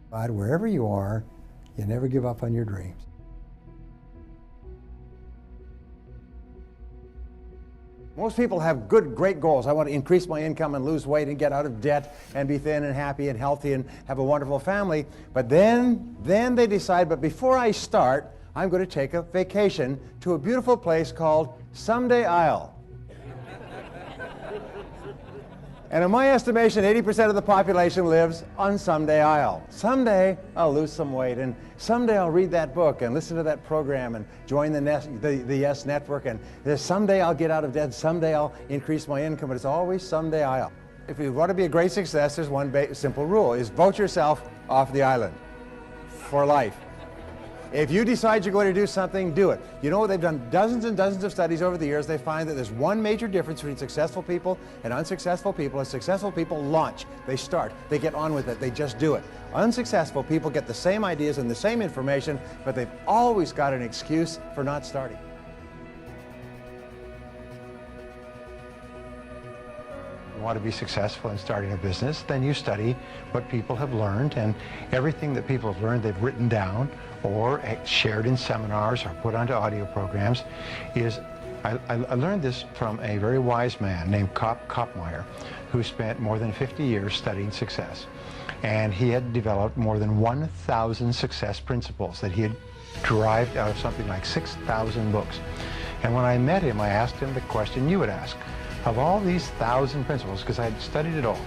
But wherever you are, you never give up on your dreams. Most people have great goals. I want to increase my income and lose weight and get out of debt and be thin and happy and healthy and have a wonderful family. But then they decide, but before I start, I'm going to take a vacation to a beautiful place called Someday Isle. And in my estimation, 80% of the population lives on Someday Isle. Someday I'll lose some weight, and someday I'll read that book and listen to that program and join the Yes Network, and someday I'll get out of debt, someday I'll increase my income, but it's always Someday Isle. If you want to be a great success, there's one simple rule, is vote yourself off the island for life. If you decide you're going to do something, do it. You know, they've done dozens and dozens of studies over the years. They find that there's one major difference between successful people and unsuccessful people. And successful people launch. They start. They get on with it. They just do it. Unsuccessful people get the same ideas and the same information, but they've always got an excuse for not starting. You want to be successful in starting a business, then you study what people have learned, and everything that people have learned they've written down or shared in seminars or put onto audio programs is, I learned this from a very wise man named Kopmeyer, who spent more than 50 years studying success. And he had developed more than 1,000 success principles that he had derived out of something like 6,000 books. And when I met him, I asked him the question you would ask. Of all these 1,000 principles, because I had studied it all,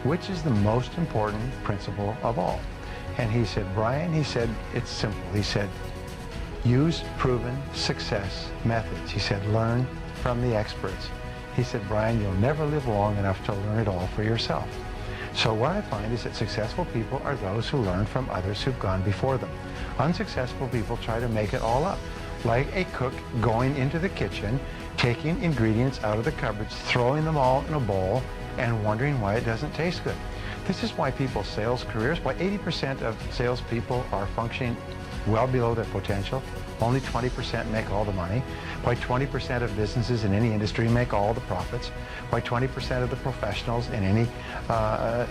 which is the most important principle of all? And he said, Brian, he said, it's simple. He said, use proven success methods. He said, learn from the experts. He said, Brian, you'll never live long enough to learn it all for yourself. So what I find is that successful people are those who learn from others who've gone before them. Unsuccessful people try to make it all up, like a cook going into the kitchen, taking ingredients out of the cupboards, throwing them all in a bowl, and wondering why it doesn't taste good. This is why people's sales careers, why 80% of salespeople are functioning well below their potential. Only 20% make all the money. Why 20% of businesses in any industry make all the profits. Why 20% of the professionals in any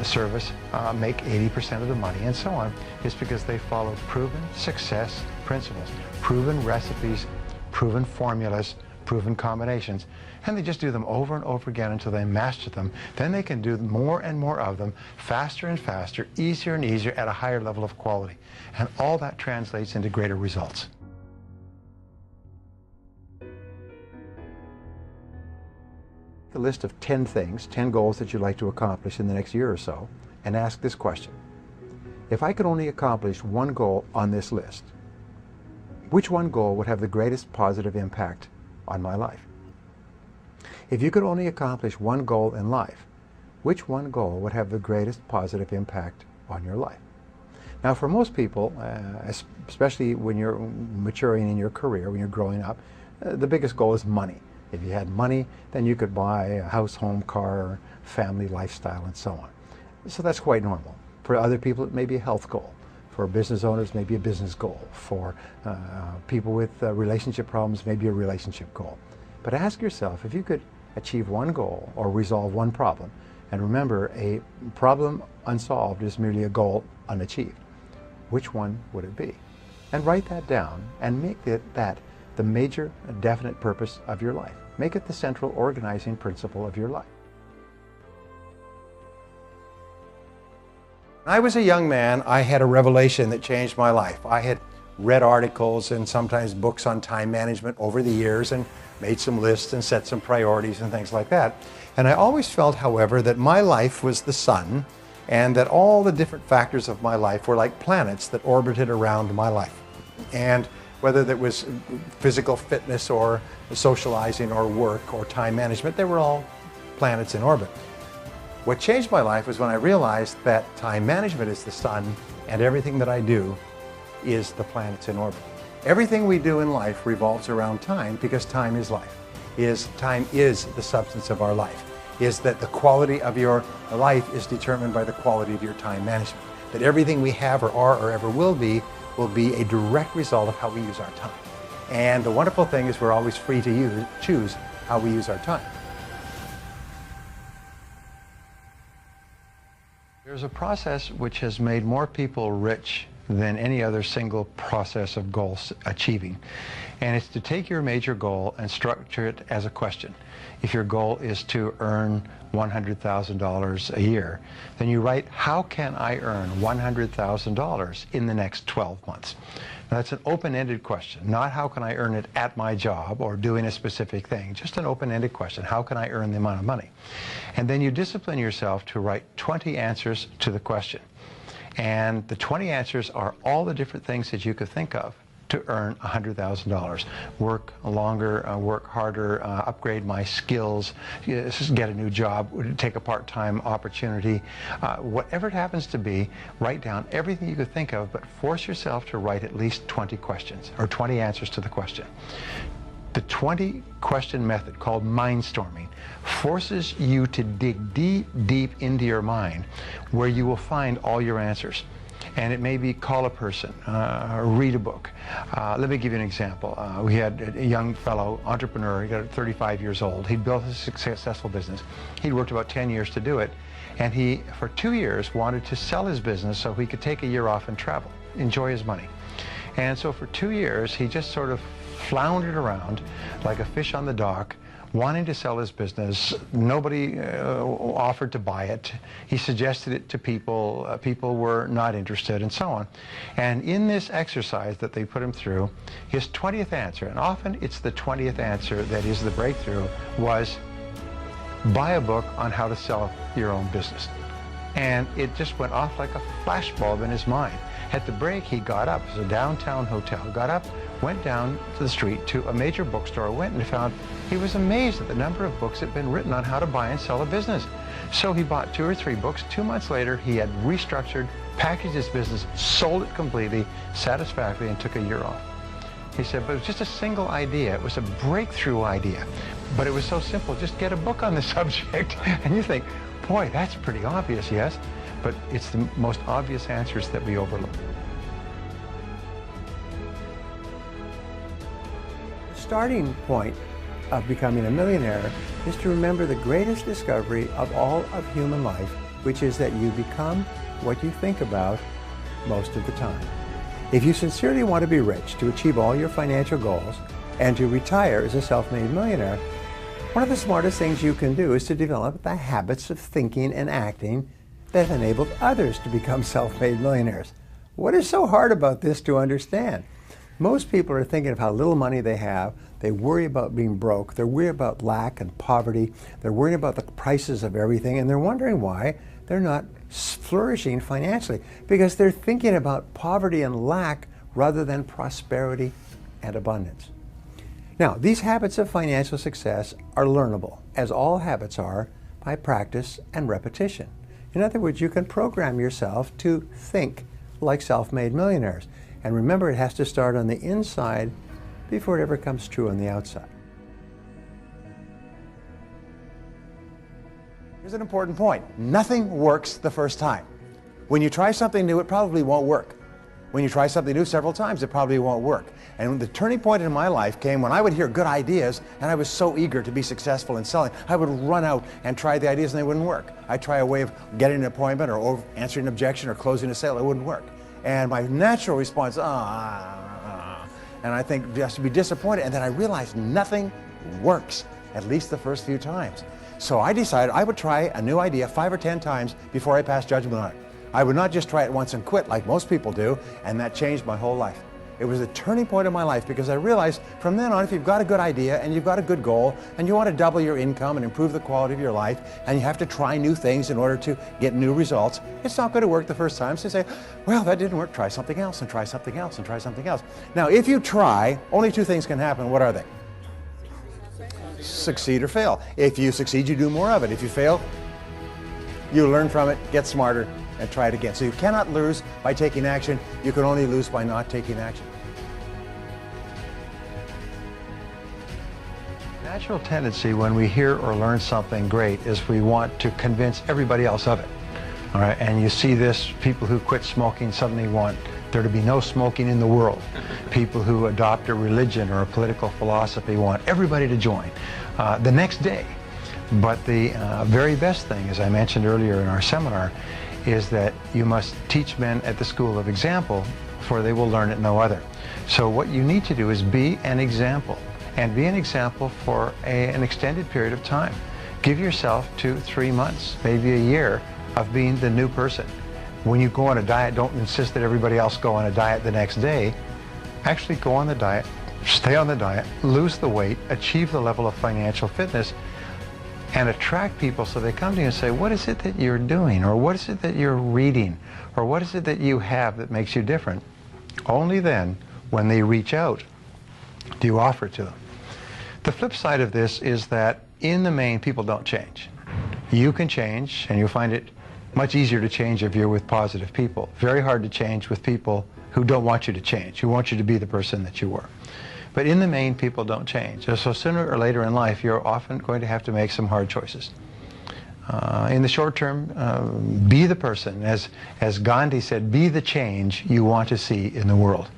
service make 80% of the money, and so on. It's because they follow proven success principles, proven recipes, proven formulas, proven combinations, and they just do them over and over again until they master them. Then they can do more and more of them, faster and faster, easier and easier, at a higher level of quality. And all that translates into greater results. The list of 10 things, 10 goals that you'd like to accomplish in the next year or so, and ask this question. If I could only accomplish one goal on this list, which one goal would have the greatest positive impact on my life? If you could only accomplish one goal in life, which one goal would have the greatest positive impact on your life? Now, for most people, especially when you're maturing in your career, when you're growing up, the biggest goal is money. If you had money, then you could buy a house, home, car, family, lifestyle, and so on. So that's quite normal. For other people, it may be a health goal. For business owners, maybe a business goal. For people with relationship problems, maybe a relationship goal. But ask yourself, if you could achieve one goal or resolve one problem, and remember, a problem unsolved is merely a goal unachieved, which one would it be? And write that down and make that the major definite purpose of your life. Make it the central organizing principle of your life. When I was a young man, I had a revelation that changed my life. I had read articles and sometimes books on time management over the years and made some lists and set some priorities and things like that. And I always felt, however, that my life was the sun and that all the different factors of my life were like planets that orbited around my life. And whether that was physical fitness or socializing or work or time management, they were all planets in orbit. What changed my life was when I realized that time management is the sun and everything that I do is the planets in orbit. Everything we do in life revolves around time because time is life. Time is the substance of our life. Is that the quality of your life is determined by the quality of your time management. That everything we have or are or ever will be a direct result of how we use our time. And the wonderful thing is we're always free to choose how we use our time. There's a process which has made more people rich than any other single process of goal achieving. And it's to take your major goal and structure it as a question. If your goal is to earn $100,000 a year, then you write, how can I earn $100,000 in the next 12 months? Now, that's an open-ended question, not how can I earn it at my job or doing a specific thing, just an open-ended question, how can I earn the amount of money? And then you discipline yourself to write 20 answers to the question. And the 20 answers are all the different things that you could think of to earn $100,000. Work longer, work harder, upgrade my skills, get a new job, take a part-time opportunity. Whatever it happens to be, write down everything you could think of, but force yourself to write at least 20 questions, or 20 answers to the question. The 20-question method, called mindstorming, forces you to dig deep, deep into your mind where you will find all your answers. And it may be call a person, read a book. Let me give you an example. We had a young fellow, entrepreneur, he got 35 years old. He'd built a successful business. He'd worked about 10 years to do it. And he, for 2 years, wanted to sell his business so he could take a year off and travel, enjoy his money. And so for 2 years, he just sort of floundered around like a fish on the dock, wanting to sell his business. Nobody offered to buy it. He suggested it to people. People were not interested, and so on. And in this exercise that they put him through, his 20th answer, and often it's the 20th answer that is the breakthrough, was buy a book on how to sell your own business. And it just went off like a flashbulb in his mind. At the break, he got up. It was a downtown hotel. Got up, went down to the street to a major bookstore, went and found, he was amazed at the number of books that had been written on how to buy and sell a business. So he bought 2 or 3 books. 2 months later, he had restructured, packaged his business, sold it completely, satisfactorily, and took a year off. He said, but it was just a single idea. It was a breakthrough idea. But it was so simple, just get a book on the subject. And you think, boy, that's pretty obvious, yes? But it's the most obvious answers that we overlook. The starting point of becoming a millionaire is to remember the greatest discovery of all of human life, which is that you become what you think about most of the time. If you sincerely want to be rich, to achieve all your financial goals, and to retire as a self-made millionaire, one of the smartest things you can do is to develop the habits of thinking and acting that have enabled others to become self-made millionaires. What is so hard about this to understand? Most people are thinking of how little money they have. They worry about being broke. They're worried about lack and poverty. They're worried about the prices of everything, and they're wondering why they're not flourishing financially, because they're thinking about poverty and lack rather than prosperity and abundance. Now, these habits of financial success are learnable, as all habits are, by practice and repetition. In other words, you can program yourself to think like self-made millionaires. And remember, it has to start on the inside before it ever comes true on the outside. Here's an important point. Nothing works the first time. When you try something new, it probably won't work. When you try something new several times, it probably won't work. And the turning point in my life came when I would hear good ideas, and I was so eager to be successful in selling. I would run out and try the ideas, and they wouldn't work. I'd try a way of getting an appointment or answering an objection or closing a sale. It wouldn't work. And my natural response, and I think just to be disappointed. And then I realized nothing works, at least the first few times. So I decided I would try a new idea 5 or 10 times before I passed judgment on it. I would not just try it once and quit like most people do, and that changed my whole life. It was the turning point of my life, because I realized from then on, if you've got a good idea and you've got a good goal and you want to double your income and improve the quality of your life, and you have to try new things in order to get new results, it's not going to work the first time. So you say, well, that didn't work, try something else and try something else and try something else. Now, if you try, only 2 things can happen. What are they? Succeed or fail. If you succeed, you do more of it. If you fail, you learn from it, get smarter, and try it again. So you cannot lose by taking action. You can only lose by not taking action. Natural tendency when we hear or learn something great is we want to convince everybody else of it. All right, and you see this, people who quit smoking suddenly want there to be no smoking in the world. People who adopt a religion or a political philosophy want everybody to join the next day. But the very best thing, as I mentioned earlier in our seminar, is that you must teach men at the school of example, for they will learn at no other. So what you need to do is be an example, and be an example for an extended period of time. Give yourself 2-3 months, maybe a year, of being the new person. When you go on a diet, don't insist that everybody else go on a diet the next day. Actually go on the diet, stay on the diet, lose the weight, achieve the level of financial fitness, and attract people so they come to you and say, what is it that you're doing? Or what is it that you're reading? Or what is it that you have that makes you different? Only then, when they reach out, do you offer it to them. The flip side of this is that in the main, people don't change. You can change, and you'll find it much easier to change if you're with positive people. Very hard to change with people who don't want you to change, who want you to be the person that you were. But in the main, people don't change. So sooner or later in life, you're often going to have to make some hard choices. In the short term, be the person, as Gandhi said, be the change you want to see in the world.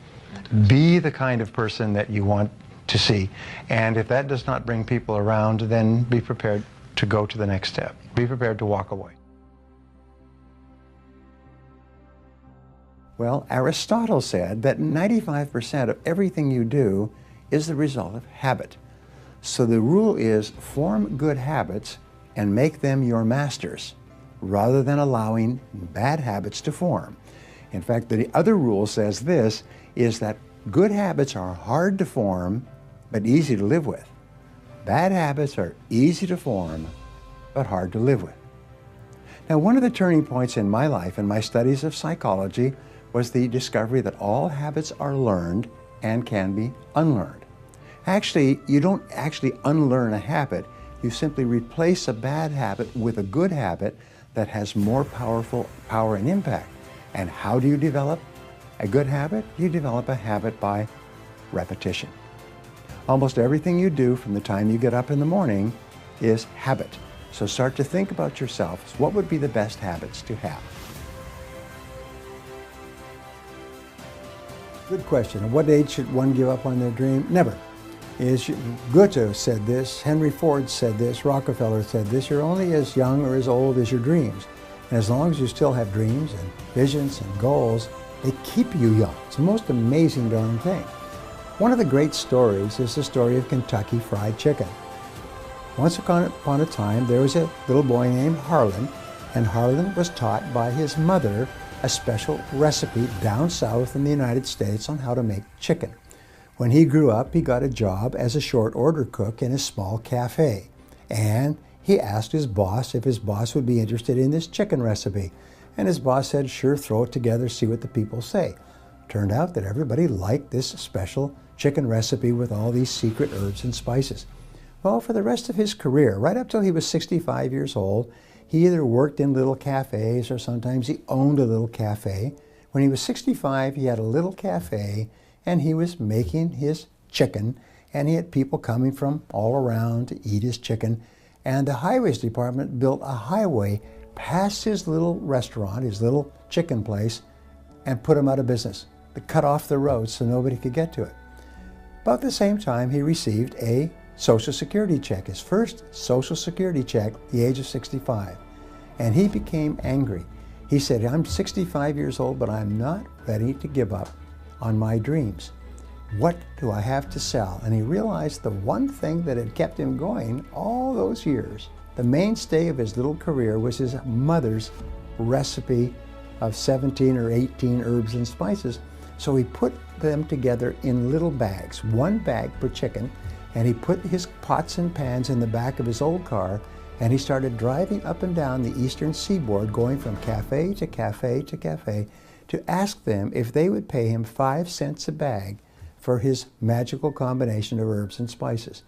Be the kind of person that you want to see. And if that does not bring people around, then be prepared to go to the next step. Be prepared to walk away. Well, Aristotle said that 95% of everything you do is the result of habit. So the rule is form good habits and make them your masters, rather than allowing bad habits to form. In fact, the other rule says this, is that good habits are hard to form, but easy to live with. Bad habits are easy to form, but hard to live with. Now, one of the turning points in my life and my studies of psychology was the discovery that all habits are learned and can be unlearned. Actually, you don't actually unlearn a habit, you simply replace a bad habit with a good habit that has more power and impact. And how do you develop a good habit? You develop a habit by repetition. Almost everything you do from the time you get up in the morning is habit. So start to think about yourself. What would be the best habits to have? Good question. At what age should one give up on their dream? Never. Goethe said this, Henry Ford said this, Rockefeller said this, you're only as young or as old as your dreams. And as long as you still have dreams and visions and goals, they keep you young. It's the most amazing darn thing. One of the great stories is the story of Kentucky Fried Chicken. Once upon a time, there was a little boy named Harlan, and Harlan was taught by his mother a special recipe down south in the United States on how to make chicken. When he grew up, he got a job as a short order cook in a small cafe. And he asked his boss if his boss would be interested in this chicken recipe. And his boss said, sure, throw it together, see what the people say. Turned out that everybody liked this special chicken recipe with all these secret herbs and spices. Well, for the rest of his career, right up till he was 65 years old, he either worked in little cafes or sometimes he owned a little cafe. When he was 65, he had a little cafe and he was making his chicken, and he had people coming from all around to eat his chicken. And the highways department built a highway past his little restaurant, his little chicken place, and put him out of business. They cut off the road so nobody could get to it. About the same time, he received a Social Security check, his first Social Security check at the age of 65. And he became angry. He said, I'm 65 years old, but I'm not ready to give up on my dreams. What do I have to sell? And he realized the one thing that had kept him going all those years, the mainstay of his little career, was his mother's recipe of 17 or 18 herbs and spices. So he put them together in little bags, one bag per chicken, and he put his pots and pans in the back of his old car, and he started driving up and down the eastern seaboard, going from cafe to cafe to cafe, to ask them if they would pay him 5 cents a bag for his magical combination of herbs and spices.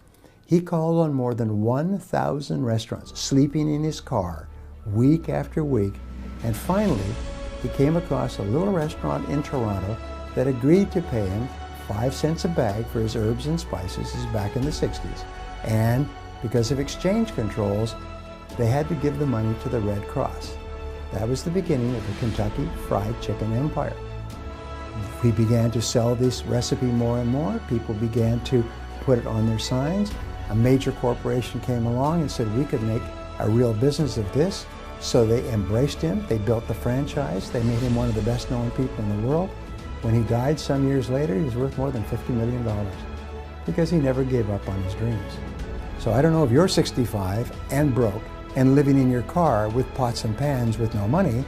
He called on more than 1,000 restaurants, sleeping in his car week after week, and finally he came across a little restaurant in Toronto that agreed to pay him 5 cents a bag for his herbs and spices. This is back in the 60s. And because of exchange controls, they had to give the money to the Red Cross. That was the beginning of the Kentucky Fried Chicken empire. We began to sell this recipe more and more. People began to put it on their signs. A major corporation came along and said we could make a real business of this. So they embraced him, they built the franchise, they made him one of the best known people in the world. When he died some years later, he was worth more than $50 million because he never gave up on his dreams. So I don't know if you're 65 and broke and living in your car with pots and pans with no money,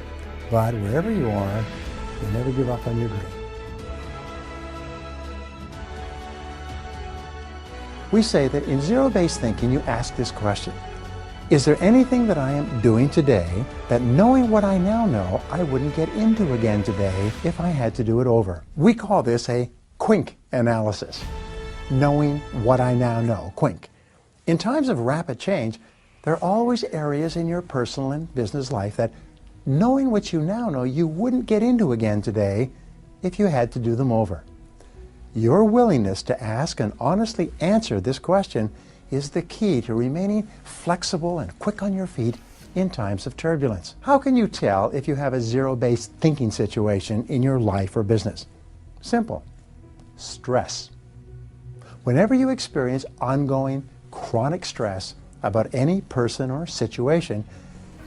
but wherever you are, you never give up on your dream. We say that in zero-based thinking, you ask this question: is there anything that I am doing today that, knowing what I now know, I wouldn't get into again today if I had to do it over? We call this a QUINK analysis. Knowing what I now know, QUINK. In times of rapid change, there are always areas in your personal and business life that, knowing what you now know, you wouldn't get into again today if you had to do them over. Your willingness to ask and honestly answer this question is the key to remaining flexible and quick on your feet in times of turbulence. How can you tell if you have a zero-based thinking situation in your life or business? Simple. Stress. Whenever you experience ongoing chronic stress about any person or situation,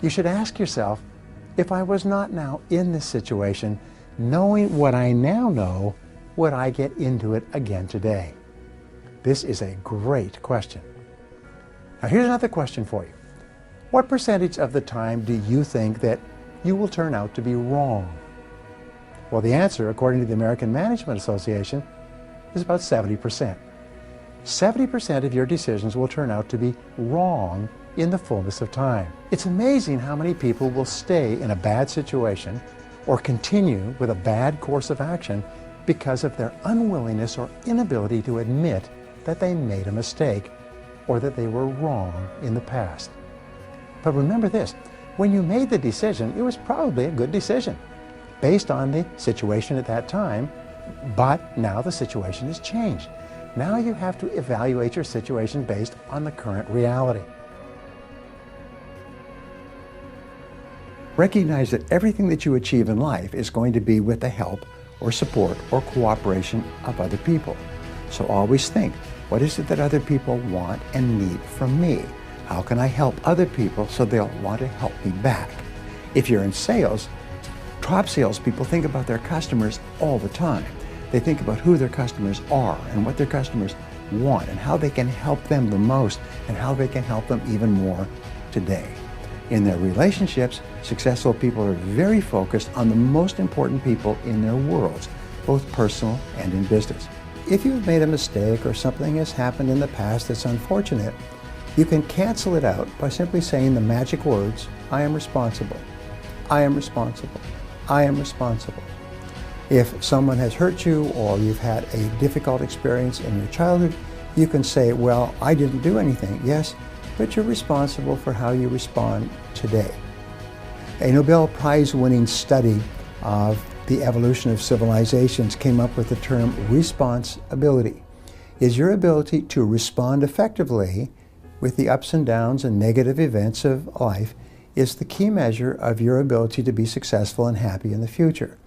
you should ask yourself, if I was not now in this situation, knowing what I now know, would I get into it again today? This is a great question. Now here's another question for you. What percentage of the time do you think that you will turn out to be wrong? Well, the answer, according to the American Management Association, is about 70%. 70% of your decisions will turn out to be wrong in the fullness of time. It's amazing how many people will stay in a bad situation or continue with a bad course of action because of their unwillingness or inability to admit that they made a mistake or that they were wrong in the past. But remember this, when you made the decision, it was probably a good decision based on the situation at that time, but now the situation has changed. Now you have to evaluate your situation based on the current reality. Recognize that everything that you achieve in life is going to be with the help or support or cooperation of other people. So always think, what is it that other people want and need from me? How can I help other people so they'll want to help me back? If you're in sales, top salespeople think about their customers all the time. They think about who their customers are and what their customers want and how they can help them the most and how they can help them even more today. In their relationships, successful people are very focused on the most important people in their worlds, both personal and in business. If you've made a mistake or something has happened in the past that's unfortunate, you can cancel it out by simply saying the magic words, I am responsible. I am responsible. I am responsible. If someone has hurt you or you've had a difficult experience in your childhood, you can say, well, I didn't do anything. Yes, but you're responsible for how you respond today. A Nobel Prize-winning study of the evolution of civilizations came up with the term responsibility. Is your ability to respond effectively with the ups and downs and negative events of life is the key measure of your ability to be successful and happy in the future.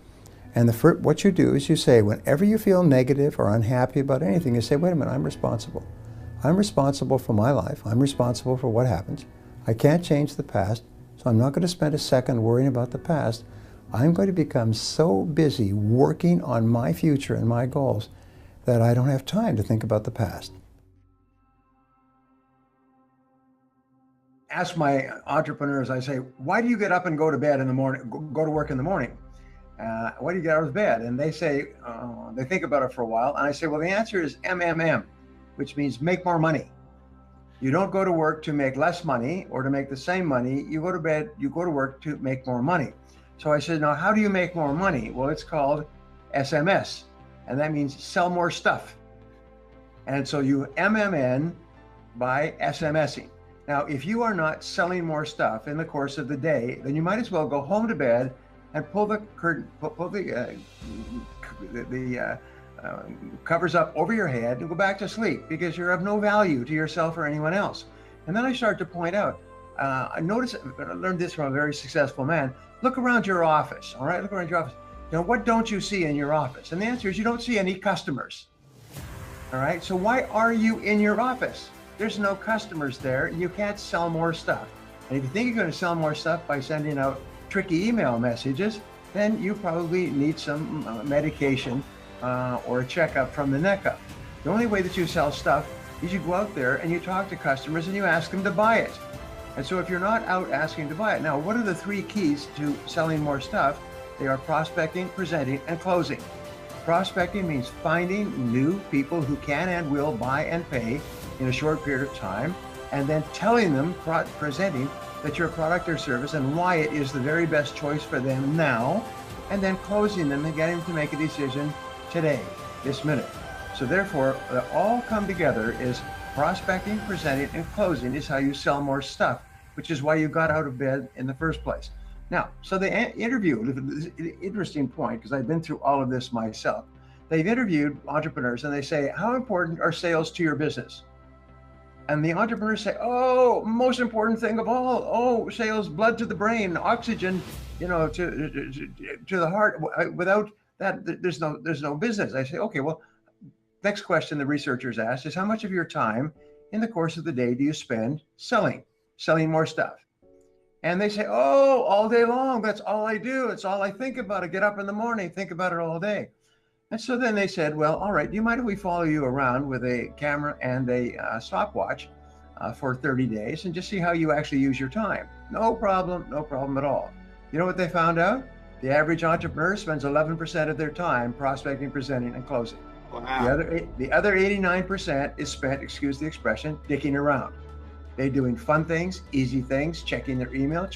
And what you do is you say, whenever you feel negative or unhappy about anything, you say, wait a minute, I'm responsible. I'm responsible for my life. I'm responsible for what happens. I can't change the past, so I'm not going to spend a second worrying about the past. I'm going to become so busy working on my future and my goals that I don't have time to think about the past. Ask my entrepreneurs, I say, why do you get up and go to bed in the morning, go to work in the morning? Why do you get out of bed? And they say, they think about it for a while. And I say, well, the answer is MMM, which means make more money. You don't go to work to make less money or to make the same money. You go to bed, you go to work to make more money. So I said, now how do you make more money? Well, it's called SMS, and that means sell more stuff. And so you MMN by SMSing. Now, if you are not selling more stuff in the course of the day, then you might as well go home to bed and pull the curtain, pull the covers up over your head and go back to sleep, because you're of no value to yourself or anyone else. And then I start to point out, I learned this from a very successful man. Look around your office, all right? Look around your office. Now, what don't you see in your office? And the answer is you don't see any customers, all right? So why are you in your office? There's no customers there, and you can't sell more stuff. And if you think you're going to sell more stuff by sending out tricky email messages, then you probably need some medication or a checkup from the neck up. The only way that you sell stuff is you go out there and you talk to customers and you ask them to buy it. And so if you're not out asking to buy it, now what are the 3 keys to selling more stuff? They are prospecting, presenting, and closing. Prospecting means finding new people who can and will buy and pay in a short period of time, and then telling them, presenting that your product or service and why it is the very best choice for them now, and then closing them and getting them to make a decision today, this minute. So therefore, they all come together is prospecting, presenting, and closing is how you sell more stuff, which is why you got out of bed in the first place. Now, so they interviewed, interesting point, because I've been through all of this myself. They've interviewed entrepreneurs and they say, how important are sales to your business? And the entrepreneurs say, oh, most important thing of all, oh, sales, blood to the brain, oxygen, to the heart. Without that, there's no business. I say, okay, well, next question the researchers asked is how much of your time in the course of the day do you spend selling more stuff? And they say, oh, all day long. That's all I do. It's all I think about. I get up in the morning, think about it all day. And so then they said, well, all right, do you mind if we follow you around with a camera and a stopwatch for 30 days and just see how you actually use your time? No problem at all. You know what they found out? The average entrepreneur spends 11% of their time prospecting, presenting, and closing. Wow. The other 89% is spent, excuse the expression, dicking around. They're doing fun things, easy things, checking their email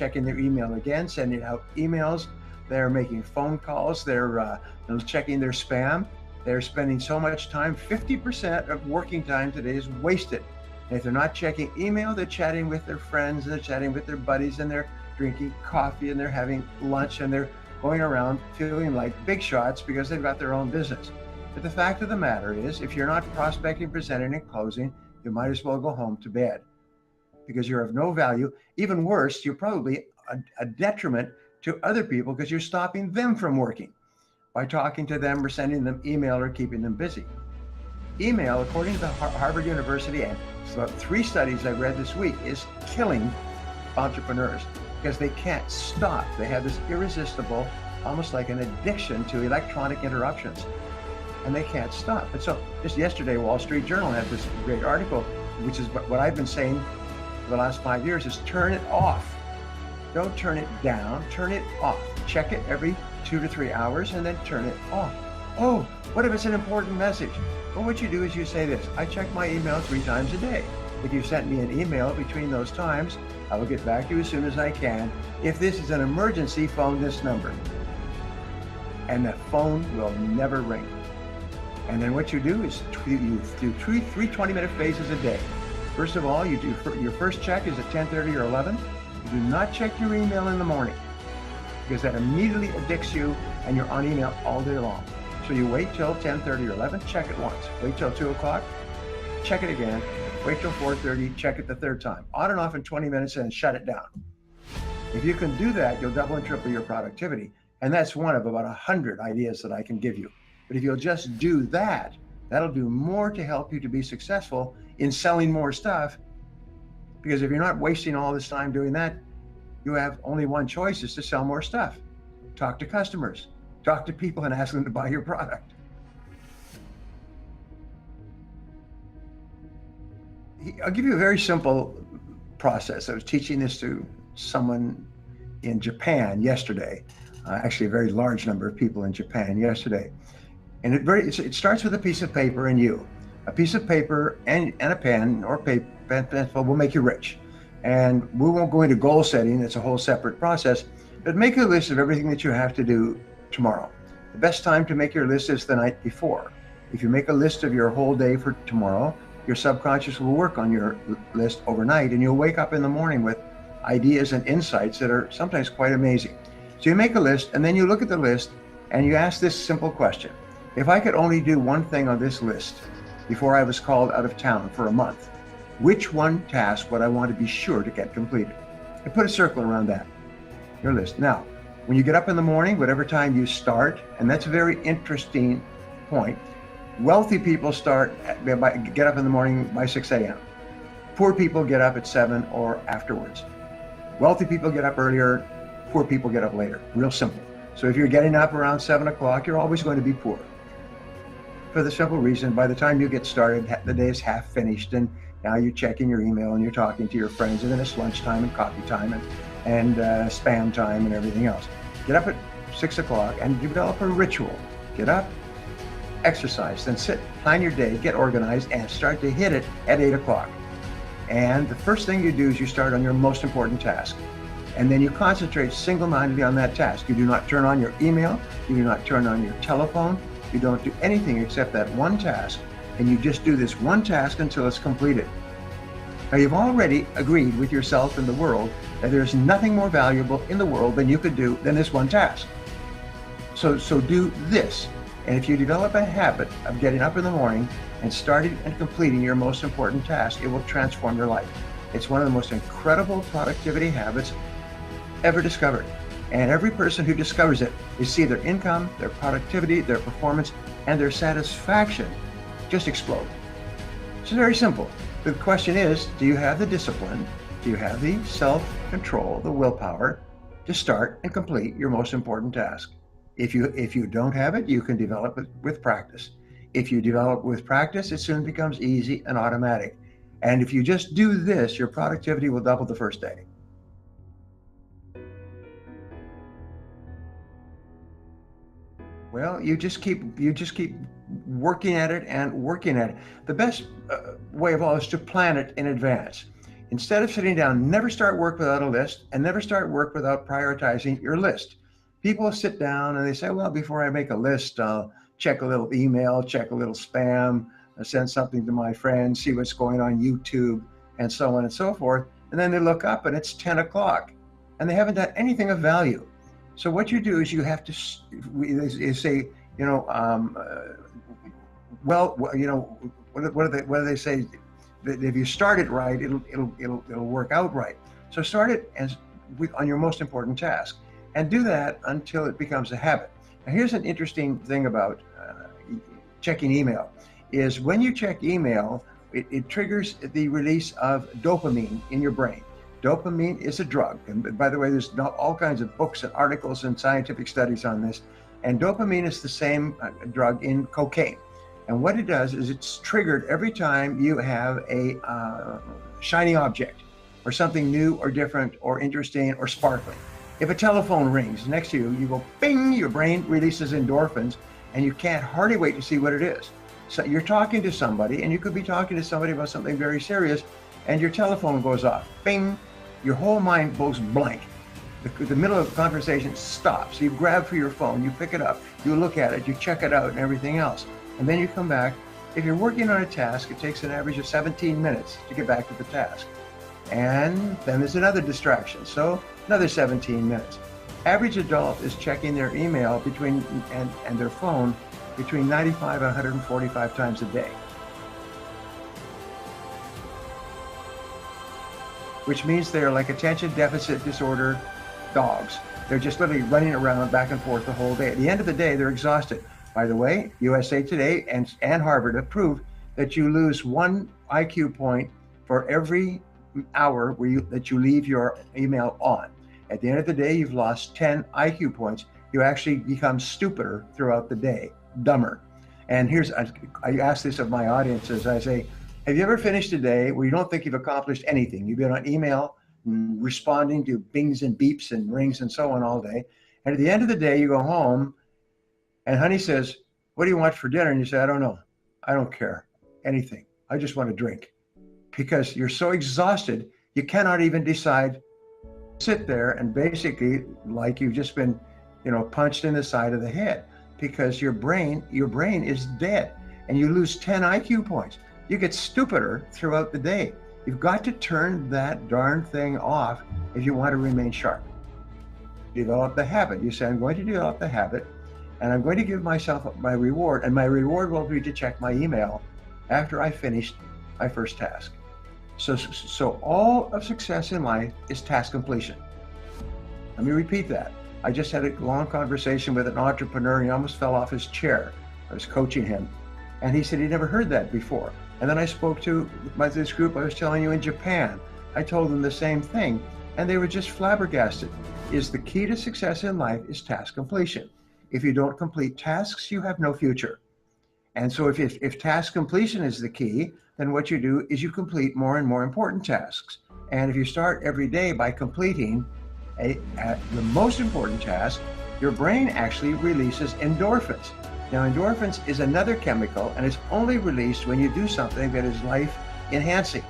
again, sending out emails. They're making phone calls. They're checking their spam. They're spending so much time. 50% of working time today is wasted. And if they're not checking email, they're chatting with their friends, they're chatting with their buddies, and they're drinking coffee, and they're having lunch, and they're going around feeling like big shots because they've got their own business. But the fact of the matter is, if you're not prospecting, presenting, and closing, you might as well go home to bed because you're of no value. Even worse, you're probably a detriment to other people because you're stopping them from working by talking to them or sending them email or keeping them busy. Email, according to Harvard University, and it's about 3 studies I've read this week, is killing entrepreneurs because they can't stop. They have this irresistible, almost like an addiction to electronic interruptions, and they can't stop. And so just yesterday, Wall Street Journal had this great article, which is what I've been saying for the last 5 years, is turn it off. Don't turn it down, turn it off. Check it every 2 to 3 hours and then turn it off. Oh, what if it's an important message? Well, what you do is you say this: I check my email 3 times a day. If you sent me an email between those times, I will get back to you as soon as I can. If this is an emergency, phone this number. And the phone will never ring. And then what you do is you do 3 20-minute phases a day. First of all, you do your first check is at 10:30 or 11. You do not check your email in the morning because that immediately addicts you and you're on email all day long. So you wait till 10:30 or 11, check it once. Wait till 2 o'clock, check it again. Wait till 4:30, check it the 3rd time. On and off in 20 minutes and shut it down. If you can do that, you'll double and triple your productivity. And that's one of about 100 ideas that I can give you. But if you'll just do that, that'll do more to help you to be successful in selling more stuff. Because if you're not wasting all this time doing that, you have only one choice, is to sell more stuff. Talk to customers, talk to people and ask them to buy your product. I'll give you a very simple process. I was teaching this to someone in Japan yesterday, actually a very large number of people in Japan yesterday. And it starts with a piece of paper and you. A piece of paper and a pen or pencil will make you rich. And we won't go into goal setting, it's a whole separate process, but make a list of everything that you have to do tomorrow. The best time to make your list is the night before. If you make a list of your whole day for tomorrow, your subconscious will work on your list overnight and you'll wake up in the morning with ideas and insights that are sometimes quite amazing. So you make a list and then you look at the list and you ask this simple question: if I could only do one thing on this list before I was called out of town for a month, which one task would I want to be sure to get completed? And put a circle around that, your list. Now, when you get up in the morning, whatever time you start, and that's a very interesting point, wealthy people get up in the morning by 6 a.m. Poor people get up at 7 or afterwards. Wealthy people get up earlier, poor people get up later. Real simple. So if you're getting up around 7 o'clock, you're always going to be poor. For the simple reason, by the time you get started, the day is half finished, and now you're checking your email and you're talking to your friends, and then it's lunchtime and coffee time and spam time and everything else. Get up at 6 o'clock and develop a ritual. Get up, exercise, then sit, plan your day, get organized, and start to hit it at 8 o'clock. And the first thing you do is you start on your most important task. And then you concentrate single-mindedly on that task. You do not turn on your email, you do not turn on your telephone, you don't do anything except that one task, and you just do this one task until it's completed. Now, you've already agreed with yourself and the world that there's nothing more valuable in the world than you could do than this one task. So do this. And if you develop a habit of getting up in the morning and starting and completing your most important task, it will transform your life. It's one of the most incredible productivity habits ever discovered. And every person who discovers it, you see their income, their productivity, their performance, and their satisfaction just explode. It's very simple. The question is, do you have the discipline? Do you have the self-control, the willpower to start and complete your most important task? If you don't have it, you can develop it with practice. If you develop with practice, it soon becomes easy and automatic. And if you just do this, your productivity will double the first day. Well, you just keep working at it and working at it. The best way of all is to plan it in advance. Instead of sitting down, never start work without a list, and never start work without prioritizing your list. People sit down and they say, well, before I make a list, I'll check a little email, check a little spam, send something to my friends, see what's going on YouTube, and so on and so forth. And then they look up and it's 10 o'clock and they haven't done anything of value. So what you do is you have to say, what do they say? If you start it right, it'll work out right. So start it on your most important task, and do that until it becomes a habit. Now, here's an interesting thing about checking email: is when you check email, it triggers the release of dopamine in your brain. Dopamine is a drug, and by the way, there's all kinds of books and articles and scientific studies on this. And dopamine is the same drug in cocaine. And what it does is it's triggered every time you have a shiny object, or something new or different or interesting or sparkling. If a telephone rings next to you, you go bing, your brain releases endorphins, and you can't hardly wait to see what it is. So you're talking to somebody, and you could be talking to somebody about something very serious, and your telephone goes off, bing, your whole mind goes blank. The middle of the conversation stops. You grab for your phone, you pick it up, you look at it, you check it out and everything else. And then you come back. If you're working on a task, it takes an average of 17 minutes to get back to the task. And then there's another distraction, so another 17 minutes. Average adult is checking their email and their phone between 95 and 145 times a day. Which means they're like attention deficit disorder dogs. They're just literally running around back and forth the whole day. At the end of the day, they're exhausted. By the way, USA Today and Harvard have proved that you lose 1 IQ point for every hour that you leave your email on. At the end of the day, you've lost 10 IQ points. You actually become stupider throughout the day, dumber. And I ask this of my audiences. I say, have you ever finished a day where you don't think you've accomplished anything? You've been on email, responding to bings and beeps and rings and so on all day. And at the end of the day, you go home and honey says, what do you want for dinner? And you say, I don't know. I don't care. Anything. I just want to drink. Because you're so exhausted, you cannot even decide. Sit there and basically like you've just been, punched in the side of the head, because your brain is dead and you lose 10 IQ points. You get stupider throughout the day. You've got to turn that darn thing off if you want to remain sharp. Develop the habit. You say, I'm going to develop the habit, and I'm going to give myself my reward, and my reward will be to check my email after I finished my first task. So all of success in life is task completion. Let me repeat that. I just had a long conversation with an entrepreneur, and he almost fell off his chair. I was coaching him, and he said he'd never heard that before. And then I spoke to this group I was telling you in Japan. I told them the same thing. and they were just flabbergasted. Is the key to success in life is task completion. If you don't complete tasks, you have no future. And so if task completion is the key, then what you do is you complete more and more important tasks. And if you start every day by completing the most important task, your brain actually releases endorphins. Now, endorphins is another chemical, and it's only released when you do something that is life enhancing.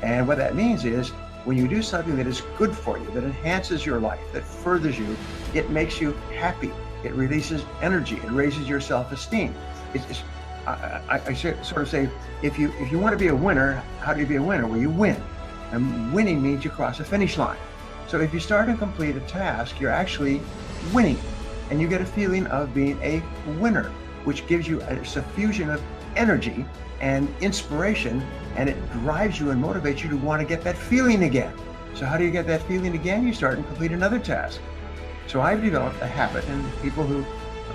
And what that means is when you do something that is good for you, that enhances your life, that furthers you, it makes you happy. It releases energy. It raises your self-esteem. I sort of say, if you want to be a winner, how do you be a winner? Well, you win. And winning means you cross a finish line. So if you start and complete a task, you're actually winning. And you get a feeling of being a winner, which gives you a suffusion of energy and inspiration, and it drives you and motivates you to want to get that feeling again. So how do you get that feeling again? You start and complete another task. So I've developed a habit, and people who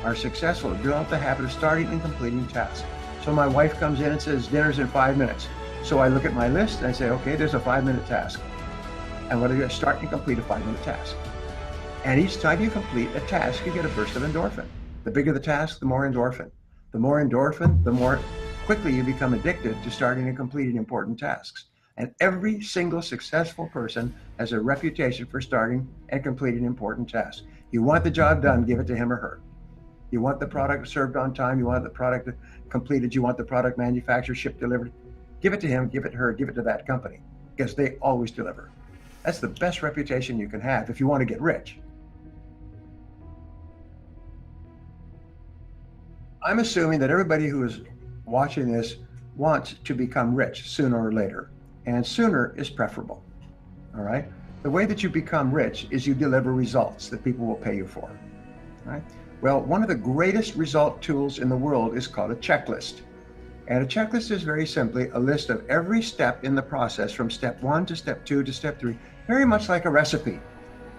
are successful have developed the habit of starting and completing tasks. So my wife comes in and says, dinner's in 5 minutes. So I look at my list and I say, okay, there's a 5-minute task. And what do you start and complete a 5-minute task? And each time you complete a task, you get a burst of endorphin. The bigger the task, the more endorphin. The more endorphin, the more quickly you become addicted to starting and completing important tasks. And every single successful person has a reputation for starting and completing important tasks. You want the job done, give it to him or her. You want the product served on time, you want the product completed, you want the product manufactured, shipped, delivered. Give it to him, give it to her, give it to that company, because they always deliver. That's the best reputation you can have if you want to get rich. I'm assuming that everybody who is watching this wants to become rich sooner or later, and sooner is preferable, all right? The way that you become rich is you deliver results that people will pay you for, all right? Well, one of the greatest result tools in the world is called a checklist. And a checklist is very simply a list of every step in the process from step 1 to step 2 to step 3, very much like a recipe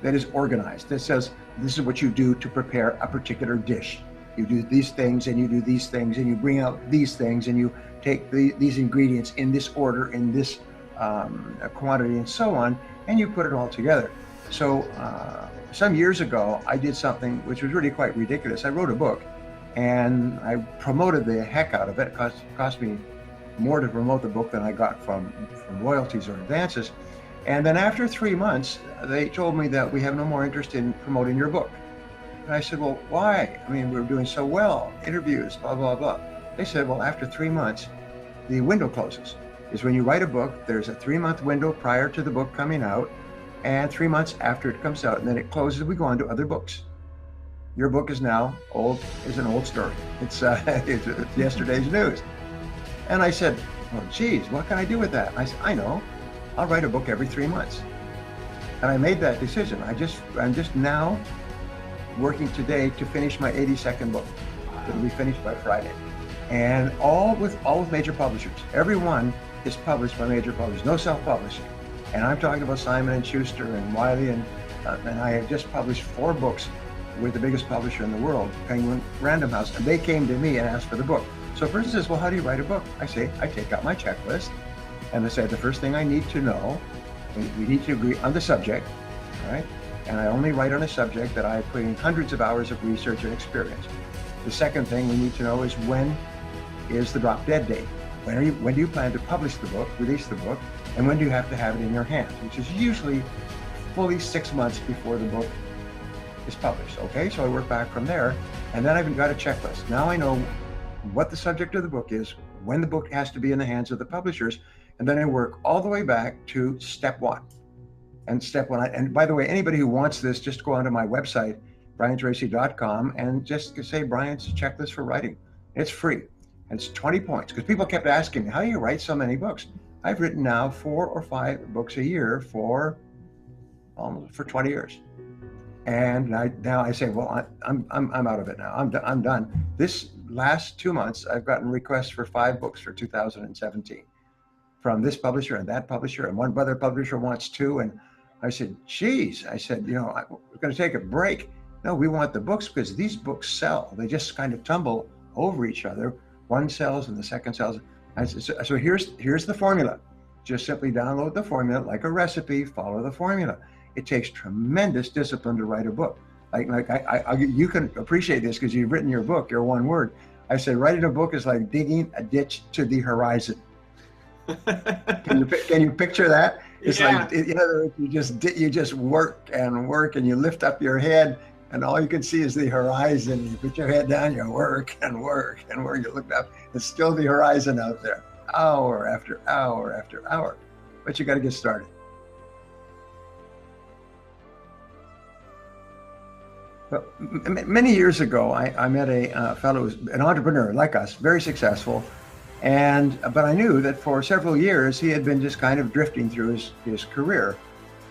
that is organized, that says this is what you do to prepare a particular dish. You do these things and you do these things and you bring out these things and you take these ingredients in this order, in this quantity and so on, and you put it all together. So some years ago, I did something which was really quite ridiculous. I wrote a book and I promoted the heck out of it. It cost me more to promote the book than I got from royalties or advances. And then after 3 months, they told me that we have no more interest in promoting your book. And I said, well, why? I mean, we were doing so well, interviews, blah, blah, blah. They said, well, after 3 months, the window closes. Is when you write a book, there's a 3-month window prior to the book coming out, and 3 months after it comes out, and then it closes, we go on to other books. Your book is now an old story. It's yesterday's news. And I said, well, geez, what can I do with that? I said, I know, I'll write a book every 3 months. And I made that decision. I'm just now working today to finish my 82nd book. It'll be finished by Friday. And all with major publishers. Every one is published by major publishers, no self-publishing. And I'm talking about Simon & Schuster and Wiley, and I have just published 4 books with the biggest publisher in the world, Penguin Random House, and they came to me and asked for the book. So a person says, well, how do you write a book? I say, I take out my checklist, and I say, the first thing I need to know, we need to agree on the subject, all right? And I only write on a subject that I put in hundreds of hours of research and experience. The second thing we need to know is when is the drop dead date? When do you plan to publish the book, release the book, and when do you have to have it in your hands, which is usually fully 6 months before the book is published, okay? So I work back from there, and then I've got a checklist. Now I know what the subject of the book is, when the book has to be in the hands of the publishers, and then I work all the way back to step 1. And step 1, and by the way, anybody who wants this, just go onto my website, briantracy.com, and just say Brian's checklist for writing. It's free. And it's 20 points, because people kept asking me, how do you write so many books? I've written now 4 or 5 books a year for 20 years. And now I say, well, I'm out of it now. I'm done. This last 2 months, I've gotten requests for 5 books for 2017 from this publisher and that publisher, and one other publisher wants 2. And I said, geez, I said, we're going to take a break. No, we want the books because these books sell. They just kind of tumble over each other. One sells and the second sells. I said, so here's the formula. Just simply download the formula like a recipe, follow the formula. it takes tremendous discipline to write a book. You can appreciate this because you've written your book, your one word. I said, writing a book is like digging a ditch to the horizon. Can you picture that? It's like, in other words, you just work and you lift up your head and all you can see is the horizon. You put your head down, you work and work and work. You look up, it's still the horizon out there, hour after hour after hour. But you got to get started. But many years ago, I met a fellow who was an entrepreneur like us, very successful. But I knew that for several years, he had been just kind of drifting through his career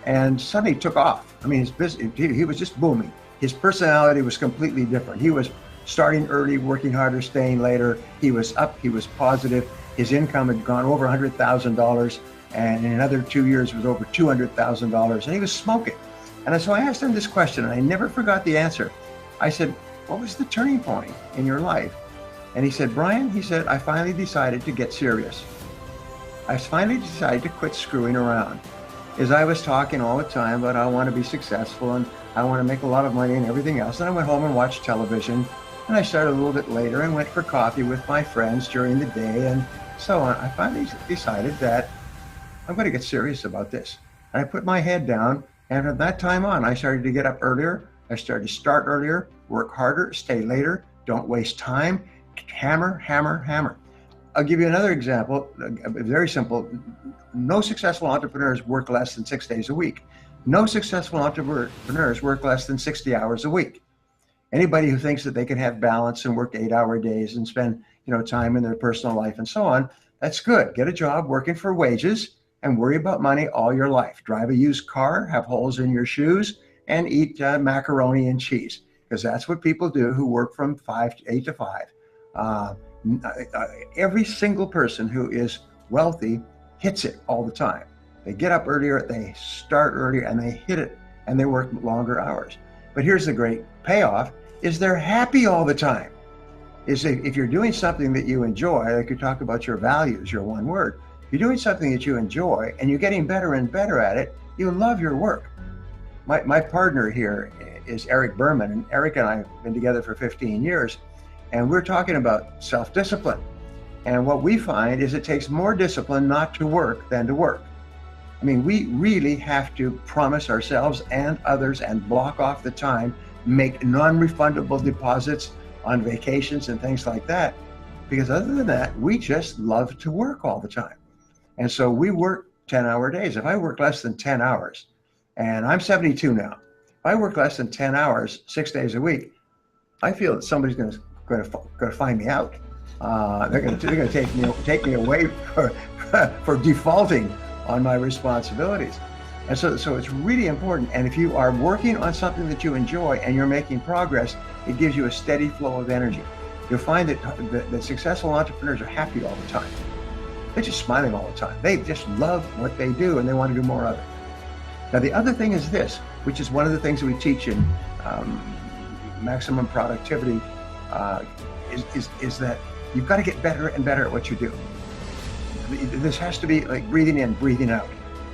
and suddenly took off. I mean, his business, he was just booming. His personality was completely different. He was starting early, working harder, staying later. He was up, he was positive. His income had gone over $100,000. And in another 2 years, it was over $200,000. And he was smoking. And so I asked him this question, and I never forgot the answer. I said, what was the turning point in your life? And he said, Brian, he said, I finally decided to get serious. I finally decided to quit screwing around. As I was talking all the time about I want to be successful and I want to make a lot of money and everything else. And I went home and watched television. And I started a little bit later and went for coffee with my friends during the day and so on. I finally decided that I'm going to get serious about this. And I put my head down. And from that time on, I started to get up earlier. I started to start earlier, work harder, stay later, don't waste time. Hammer, hammer, hammer. I'll give you another example, very simple. No successful entrepreneurs work less than 6 days a week. No successful entrepreneurs work less than 60 hours a week. Anybody who thinks that they can have balance and work 8-hour days and spend, time in their personal life and so on, that's good. Get a job working for wages and worry about money all your life. Drive a used car, have holes in your shoes, and eat macaroni and cheese, because that's what people do who work from 8 to 5. Every single person who is wealthy hits it all the time. They get up earlier, they start earlier, and they hit it, and they work longer hours. But here's the great payoff, is they're happy all the time. If you're doing something that you enjoy, like you talk about your values, your one word, if you're doing something that you enjoy and you're getting better and better at it, you love your work. My partner here is Eric Berman, and Eric and I have been together for 15 years. And we're talking about self-discipline. And what we find is it takes more discipline not to work than to work. I mean, we really have to promise ourselves and others and block off the time, make non-refundable deposits on vacations and things like that. Because other than that, we just love to work all the time. And so we work 10-hour days. If I work less than 10 hours, and I'm 72 now, if I work less than 10 hours, 6 days a week, I feel that somebody's going to find me out. They're going to take me away for defaulting on my responsibilities. And so it's really important. And if you are working on something that you enjoy and you're making progress, it gives you a steady flow of energy. You'll find that successful entrepreneurs are happy all the time. They're just smiling all the time. They just love what they do and they want to do more of it. Now, the other thing is this, which is one of the things that we teach in maximum productivity, is that you've got to get better and better at what you do. This has to be like breathing in, breathing out.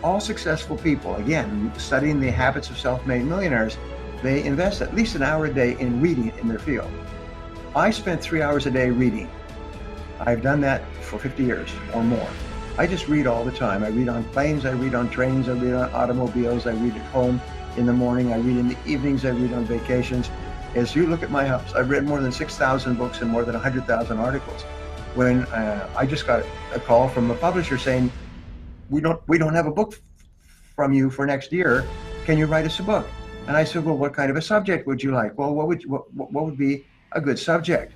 All successful people, again, studying the habits of self-made millionaires, they invest at least an hour a day in reading in their field. I spend 3 hours a day reading. I've done that for 50 years or more. I just read all the time. I read on planes, I read on trains, I read on automobiles, I read at home in the morning, I read in the evenings, I read on vacations. As you look at my house, I've read more than 6,000 books and more than 100,000 articles. When I just got a call from a publisher saying, we don't have a book from you for next year. Can you write us a book? And I said, well, what kind of a subject would you like? Well, what would be a good subject?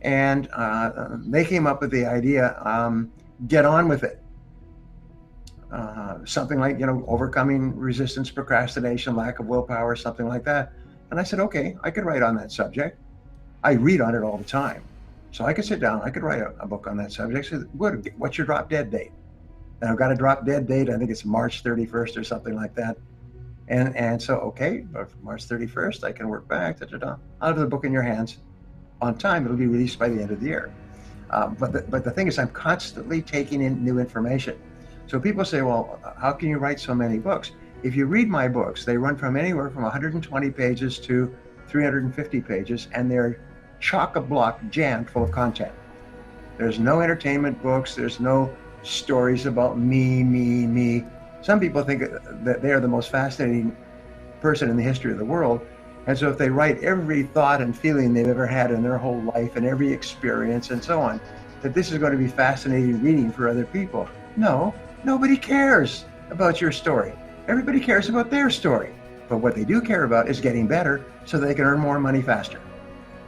And they came up with the idea, get on with it. Something like, overcoming resistance, procrastination, lack of willpower, something like that. And I said, okay, I could write on that subject. I read on it all the time. So I could sit down, I could write a book on that subject. So what's your drop dead date? And I've got a drop dead date. I think it's March 31st or something like that. And so, okay, March 31st, I can work back, I'll have the book in your hands on time. It'll be released by the end of the year. But the thing is, I'm constantly taking in new information. So people say, well, how can you write so many books? If you read my books, they run from anywhere from 120 pages to 350 pages, and they're chock-a-block jammed full of content. There's no entertainment books. There's no stories about me. Some people think that they are the most fascinating person in the history of the world. And so if they write every thought and feeling they've ever had in their whole life and every experience and so on, that this is going to be fascinating reading for other people. No, nobody cares about your story. Everybody cares about their story. But what they do care about is getting better so they can earn more money faster.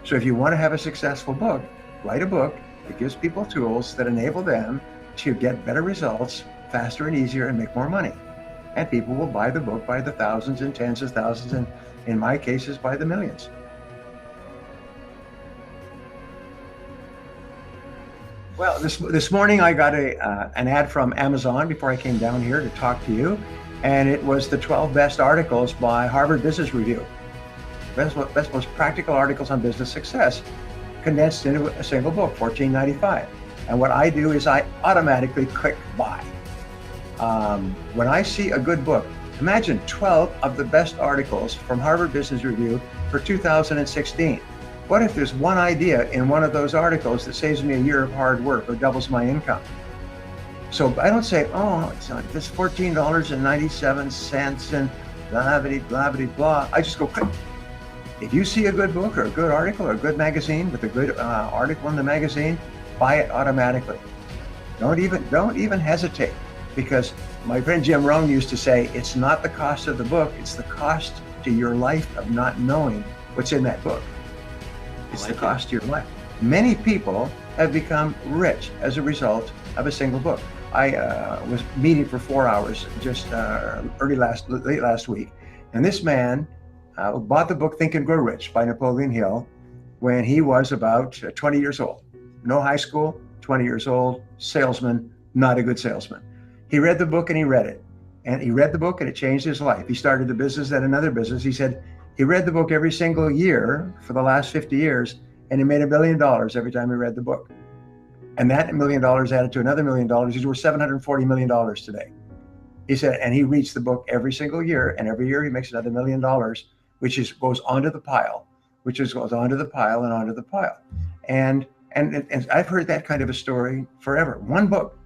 So if you want to have a successful book, write a book that gives people tools that enable them to get better results faster and easier and make more money. And people will buy the book by the thousands and tens of thousands, and in my cases, by the millions. Well, this morning I got an ad from Amazon before I came down here to talk to you, and it was the 12 best articles by Harvard Business Review. Best most practical articles on business success, condensed into a single book, $14.95. And what I do is I automatically click buy. When I see a good book, imagine 12 of the best articles from Harvard Business Review for 2016. What if there's one idea in one of those articles that saves me a year of hard work or doubles my income? So I don't say, oh, it's not this $14.97 and blah, blah, blah, blah. I just go click. If you see a good book or a good article or a good magazine with a good article in the magazine, buy it automatically. Don't even hesitate, because my friend Jim Rohn used to say, it's not the cost of the book, it's the cost to your life of not knowing what's in that book. It's the cost to your life. Many people have become rich as a result of a single book. I was meeting for 4 hours just late last week, and this man bought the book Think and Grow Rich by Napoleon Hill when he was about 20 years old. No high school, 20 years old, salesman, not a good salesman. He read the book and he read it. And he read the book and it changed his life. He started a business, then another business. He said he read the book every single year for the last 50 years, and he made $1 million every time he read the book. And that $1 million added to another $1 million. He's worth $740 million today. He said, and he reads the book every single year, and every year he makes another $1 million, which goes onto the pile, goes onto the pile and onto the pile. And I've heard that kind of a story forever. One book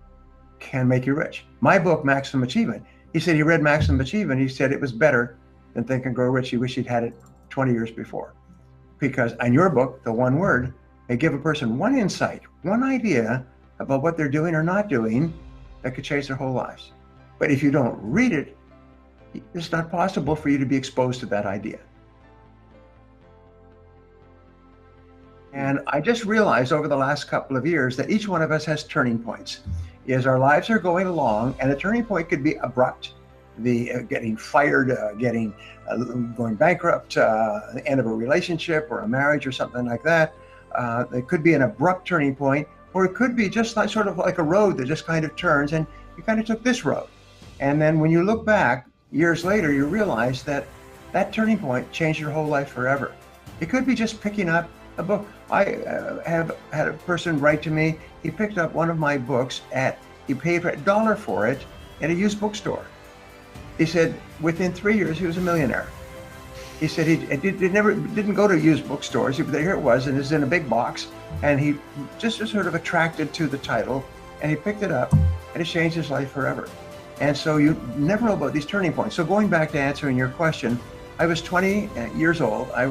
can make you rich. My book, Maximum Achievement, he said he read Maximum Achievement. He said it was better than Think and Grow Rich. He wished he'd had it 20 years before. Because in your book, the one word, may give a person one insight, one idea about what they're doing or not doing that could change their whole lives. But if you don't read it, it's not possible for you to be exposed to that idea. And I just realized over the last couple of years that each one of us has turning points. As our lives are going along, and a turning point could be abrupt, the getting fired, going bankrupt, the end of a relationship or a marriage or something like that. It could be an abrupt turning point, or it could be just like sort of like a road that just kind of turns, and you kind of took this road. And then when you look back years later, you realize that that turning point changed your whole life forever. It could be just picking up a book. I have had a person write to me. He picked up one of my books he paid $1 for it at a used bookstore. He said within 3 years he was a millionaire. He said he didn't go to used bookstores. Here it was, and it's in a big box. And he just was sort of attracted to the title, and he picked it up, and it changed his life forever. And so you never know about these turning points. So going back to answering your question, I was 20 years old. I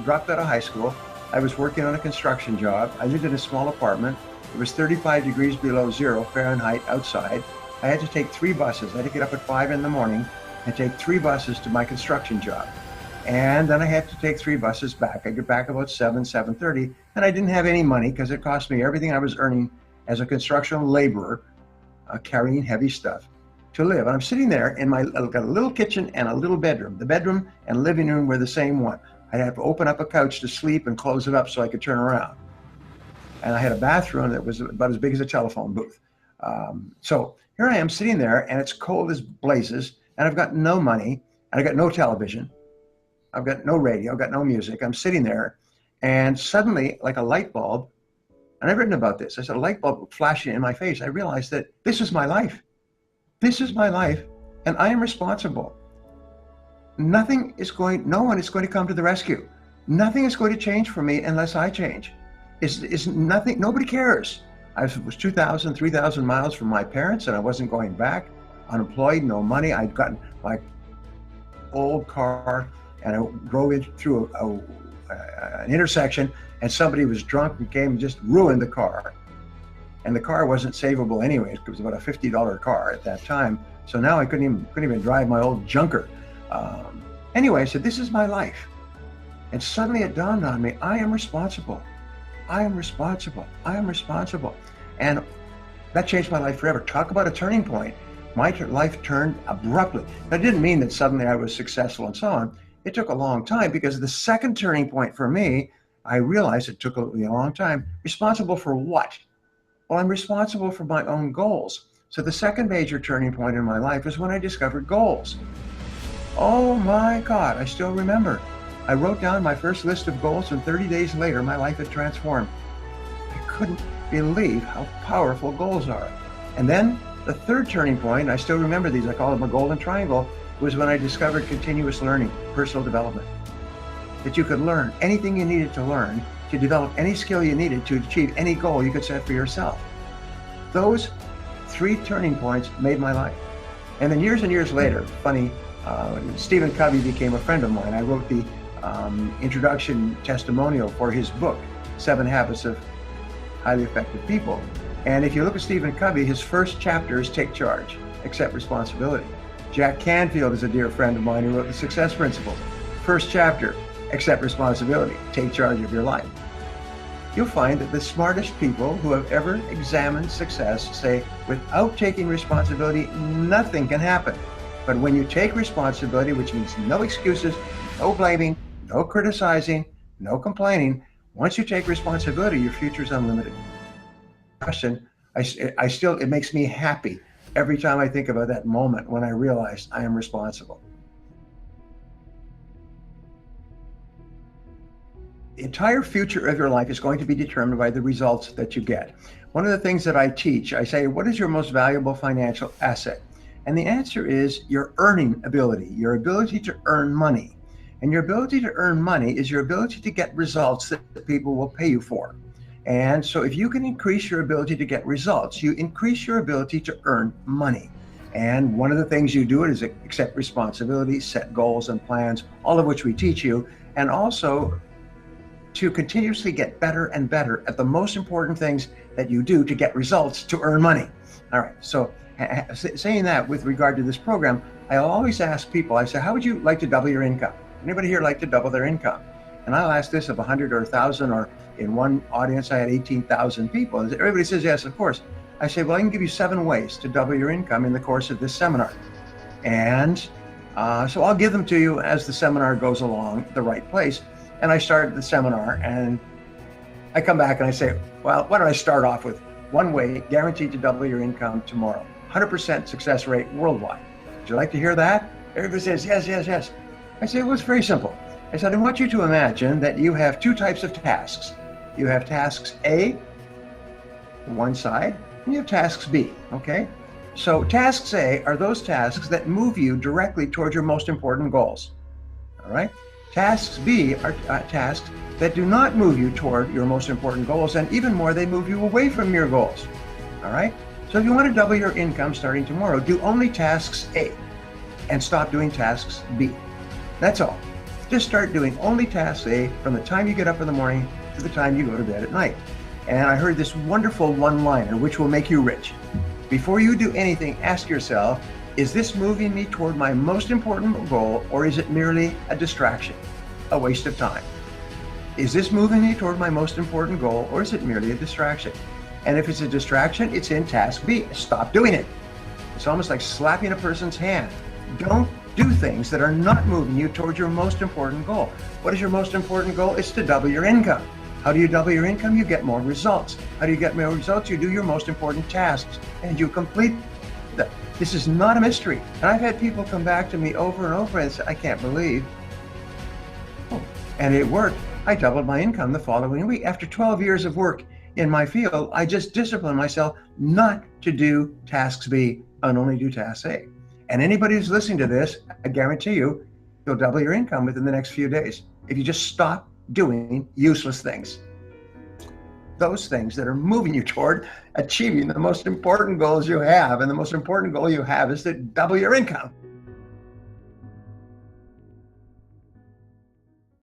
dropped out of high school. I was working on a construction job. I lived in a small apartment. It was 35 degrees below zero Fahrenheit outside. I had to take 3 buses. I had to get up at 5 in the morning and take 3 buses to my construction job. And then I had to take 3 buses back. I get back about 7:30, and I didn't have any money because it cost me everything I was earning as a construction laborer, carrying heavy stuff, to live. And I'm sitting there in I've got a little kitchen and a little bedroom. The bedroom and living room were the same one. I'd have to open up a couch to sleep and close it up so I could turn around. And I had a bathroom that was about as big as a telephone booth. So here I am sitting there, and it's cold as blazes, and I've got no money, and I've got no television. I've got no radio, I've got no music. I'm sitting there, and suddenly, like a light bulb, and I've written about this, I said a light bulb flashing in my face. I realized that this is my life. This is my life, and I am responsible. No one is going to come to the rescue. Nothing is going to change for me unless I change. Is nothing, nobody cares. I was 2,000, 3,000 miles from my parents and I wasn't going back, unemployed, no money. I'd gotten my old car and I drove in through an intersection and somebody was drunk and came and just ruined the car. And the car wasn't savable anyway. It was about a $50 car at that time. So now I couldn't even drive my old junker. Anyway, I said, this is my life. And suddenly it dawned on me, I am responsible. I am responsible. I am responsible. And that changed my life forever. Talk about a turning point. My life turned abruptly. That didn't mean that suddenly I was successful and so on. It took a long time because the second turning point for me, I realized it took a long time. Responsible for what? Well, I'm responsible for my own goals. So the second major turning point in my life is when I discovered goals. Oh my God, I still remember. I wrote down my first list of goals and 30 days later, my life had transformed. I couldn't believe how powerful goals are. And then the third turning point, I still remember these, I call them a golden triangle, was when I discovered continuous learning, personal development. That you could learn anything you needed to learn to develop any skill you needed to achieve any goal you could set for yourself. Those three turning points made my life. And then years and years later, funny, Stephen Covey became a friend of mine. I wrote the introduction testimonial for his book, 7 Habits of Highly Effective People. And if you look at Stephen Covey, his first chapter is Take Charge, Accept Responsibility. Jack Canfield is a dear friend of mine who wrote the Success Principles. First chapter, Accept Responsibility, Take Charge of Your Life. You'll find that the smartest people who have ever examined success say, without taking responsibility, nothing can happen. But when you take responsibility, which means no excuses, no blaming, no criticizing, no complaining, once you take responsibility, your future is unlimited. Question, it makes me happy every time I think about that moment when I realized I am responsible. The entire future of your life is going to be determined by the results that you get. One of the things that I teach, I say, what is your most valuable financial asset? And the answer is your earning ability, your ability to earn money. And your ability to earn money is your ability to get results that people will pay you for. And so if you can increase your ability to get results, you increase your ability to earn money. And one of the things you do is accept responsibility, set goals and plans, all of which we teach you, and also to continuously get better and better at the most important things that you do to get results to earn money. All right, so saying that with regard to this program, I always ask people, I say, how would you like to double your income? Anybody here like to double their income? And I'll ask this of 100 or 1,000, or in one audience I had 18,000 people. And everybody says, yes, of course. I say, well, I can give you 7 ways to double your income in the course of this seminar. And so I'll give them to you as the seminar goes along the right place. And I started the seminar and I come back and I say, well, why don't I start off with 1 way guaranteed to double your income tomorrow, 100% success rate worldwide. Would you like to hear that? Everybody says, yes, yes, yes. I say, well, it's very simple. I said, I want you to imagine that you have 2 types of tasks. You have tasks A, one side, and you have tasks B, okay? So tasks A are those tasks that move you directly towards your most important goals, all right? Tasks B are tasks that do not move you toward your most important goals, and even more, they move you away from your goals, all right? So if you want to double your income starting tomorrow, do only tasks A and stop doing tasks B. That's all. Just start doing only tasks A from the time you get up in the morning to the time you go to bed at night. And I heard this wonderful one-liner, which will make you rich. Before you do anything, ask yourself, is this moving me toward my most important goal, or is it merely a distraction, a waste of time? Is this moving me toward my most important goal, or is it merely a distraction? And if it's a distraction, it's in task B. Stop doing it. It's almost like slapping a person's hand. Don't do things that are not moving you towards your most important goal. What is your most important goal? It's to double your income. How do you double your income? You get more results. How do you get more results? You do your most important tasks and you complete them. This is not a mystery. And I've had people come back to me over and over and say, I can't believe. Oh, and it worked. I doubled my income the following week. After 12 years of work in my field, I just disciplined myself not to do tasks B and only do tasks A. And anybody who's listening to this, I guarantee you, you'll double your income within the next few days if you just stop doing useless things. Those things that are moving you toward achieving the most important goals you have. And the most important goal you have is to double your income.